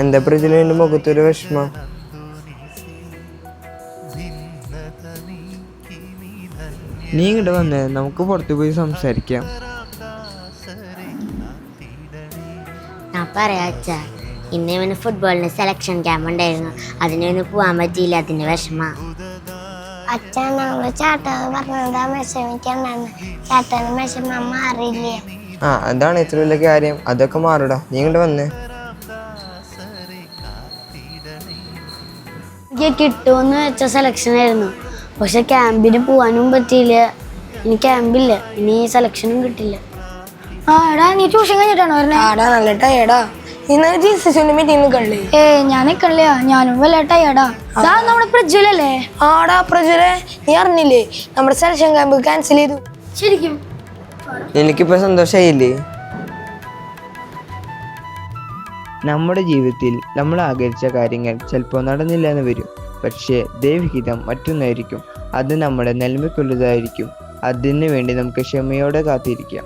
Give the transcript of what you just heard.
എന്താ പ്രജുവിന്റെ മുഖത്തൊരു വിഷമം? നീ ഇങ്ങോട്ട് വന്നേ, നമുക്ക് പുറത്തു പോയി സംസാരിക്കാം. ഞാൻ പറയാ അച്ഛാ, ഇന്ന് ഇവന് ഫുട്ബോളിന് സെലക്ഷൻ ക്യാമ്പ് ഉണ്ടായിരുന്നു. അതിനൊന്ന് പോവാൻ പറ്റിയില്ല, അതിന്റെ വിഷമ. അച്ഛൻ ഞങ്ങള് ചേട്ടൻ പറഞ്ഞതാ വിഷമിക്കണ്ടെന്ന്. ചേട്ടന് വിഷമം മാറിയില്ലേ? അതാണ് ഇത്ര വലിയ കാര്യം. അതൊക്കെ മാറൂടാ, നീ ഇങ്ങോട്ട് വന്നേ. കിട്ടുമെന്ന് വെച്ച സെലക്ഷൻ ആയിരുന്നു, പക്ഷെ ക്യാമ്പിന് പോവാനും പറ്റിയില്ല. ഇനി ക്യാമ്പില്ല, ഇനി സെലക്ഷനും കിട്ടില്ല. എടാ നീ ട്യൂഷൻ കഴിഞ്ഞിട്ടാണോ പറഞ്ഞേ? നല്ല ടയേർഡാ. ഇന്നലെ ജീസസിന്റെ മീറ്റിംഗ് കണ്ടേ? ഞാൻ നിക്കണില്ല, ഞാനും വല്ല ടയേർഡാ. നമ്മുടെ പ്രജ്വലല്ലേ? ആടാ പ്രജുലെ, നീ അറിഞ്ഞില്ലേ നമ്മുടെ സെലക്ഷൻ ക്യാമ്പ് ക്യാൻസൽ ചെയ്തു? ശരിക്കും? എനിക്കിപ്പോ സന്തോഷായില്ലേ? നമ്മുടെ ജീവിതത്തിൽ നമ്മൾ ആഗ്രഹിച്ച കാര്യങ്ങൾ ചിലപ്പോൾ നടന്നില്ല എന്ന് വരും. പക്ഷേ ദൈവഹിതം മറ്റൊന്നായിരിക്കും. അത് നമ്മുടെ നന്മയ്ക്കുള്ളതായിരിക്കും. അതിനു വേണ്ടി നമുക്ക് ക്ഷമയോടെ കാത്തിരിക്കാം.